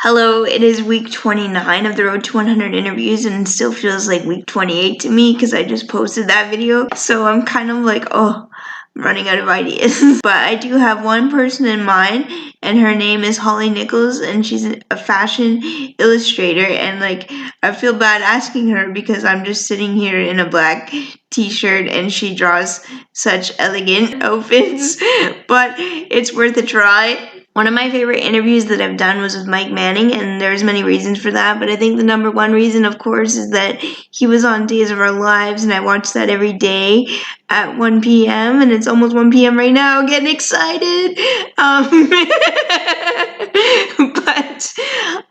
Hello, it is week 29 of the Road to 100 interviews, and it still feels like week 28 to me because I just posted that video. So I'm kind of like, I'm running out of ideas. But I do have one person in mind, and her name is Holly Nichols, and she's a fashion illustrator. And I feel bad asking her because I'm just sitting here in a black t-shirt and she draws such elegant outfits, but it's worth a try. One of my favorite interviews that I've done was with Mike Manning, and there's many reasons for that, but I think the number one reason, of course, is that he was on Days of Our Lives, and I watch that every day at 1 p.m., and it's almost 1 p.m. right now, getting excited. But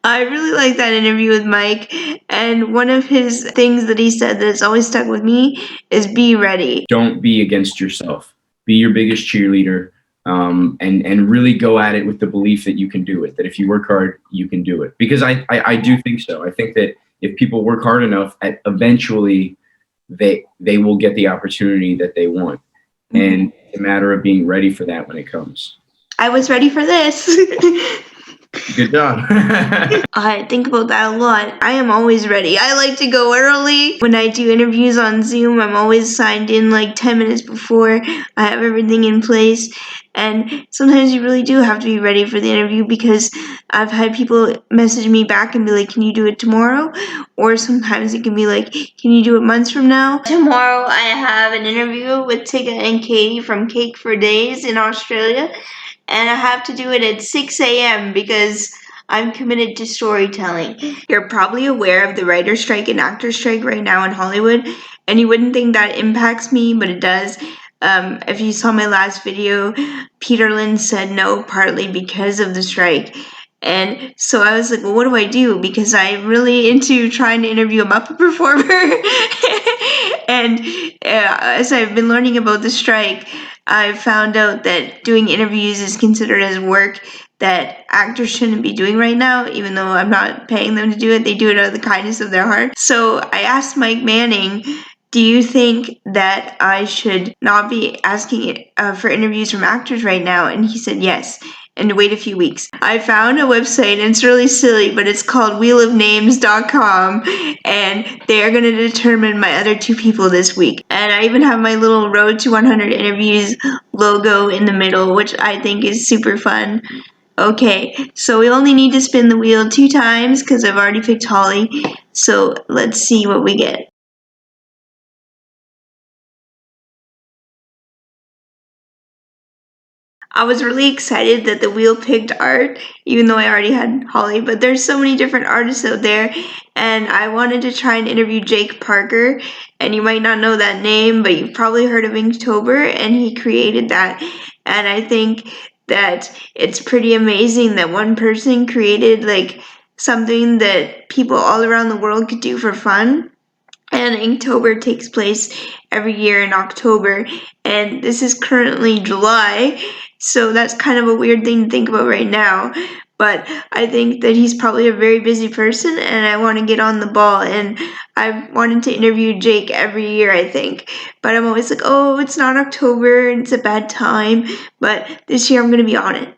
I really like that interview with Mike, and one of his things that he said that has always stuck with me is be ready. Don't be against yourself. Be your biggest cheerleader. And really go at it with the belief that you can do it, that if you work hard, you can do it. Because I do think so. I think that if people work hard enough, eventually they will get the opportunity that they want. And it's a matter of being ready for that when it comes. I was ready for this. Good job. I think about that a lot. I am always ready. I like to go early. When I do interviews on Zoom, I'm always signed in like 10 minutes before. I have everything in place. And sometimes you really do have to be ready for the interview because I've had people message me back and be like, can you do it tomorrow? Or sometimes it can be like, can you do it months from now? Tomorrow I have an interview with Tigga and Katie from Cake for Days in Australia. And I have to do it at 6 a.m. because I'm committed to storytelling. You're probably aware of the writer strike and actor strike right now in Hollywood, and you wouldn't think that impacts me, but it does. If you saw my last video, Peter Lynn said no, partly because of the strike. And so I was like, well, what do I do? Because I'm really into trying to interview a Muppet performer. And as I've been learning about the strike, I found out that doing interviews is considered as work that actors shouldn't be doing right now, even though I'm not paying them to do it. They do it out of the kindness of their heart. So I asked Mike Manning, do you think that I should not be asking for interviews from actors right now? And he said yes, and to wait a few weeks. I found a website, and it's really silly, but it's called wheelofnames.com, and they are going to determine my other two people this week. And I even have my little Road to 100 interviews logo in the middle, which I think is super fun. Okay, so we only need to spin the wheel 2 times because I've already picked Holly. So let's see what we get. I was really excited that the wheel picked art, even though I already had Holly, but there's so many different artists out there, and I wanted to try and interview Jake Parker, and you might not know that name, but you've probably heard of Inktober, and he created that, and I think that it's pretty amazing that one person created something that people all around the world could do for fun. And Inktober takes place every year in October, and this is currently July, so that's kind of a weird thing to think about right now. But I think that he's probably a very busy person, and I want to get on the ball. And I've wanted to interview Jake every year, I think. But I'm always like, oh, it's not October, and it's a bad time. But this year I'm going to be on it.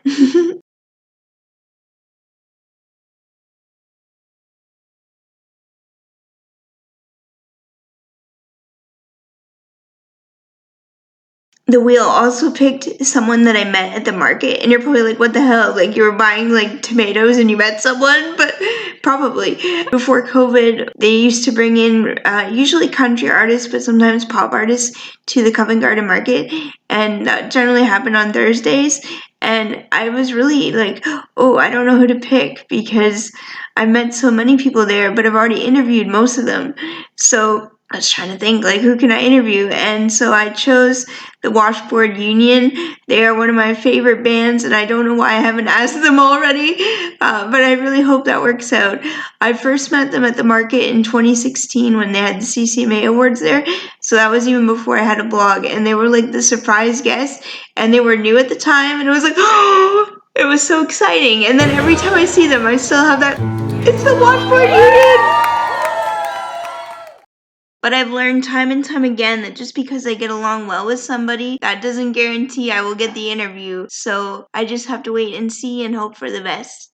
The wheel also picked someone that I met at the market, and you're probably like, what the hell? Like, you were buying tomatoes and you met someone? But probably. Before COVID, they used to bring in usually country artists, but sometimes pop artists to the Covent Garden Market, and that generally happened on Thursdays. And I was really like, oh, I don't know who to pick because I met so many people there, but I've already interviewed most of them. So I was trying to think, who can I interview? And so I chose the Washboard Union. They are one of my favorite bands, and I don't know why I haven't asked them already, but I really hope that works out. I first met them at the market in 2016 when they had the CCMA Awards there, so that was even before I had a blog, and they were the surprise guest, and they were new at the time, and it was like, oh, it was so exciting. And then every time I see them, I still have that, it's the Washboard Union! But I've learned time and time again that just because I get along well with somebody, that doesn't guarantee I will get the interview. So I just have to wait and see and hope for the best.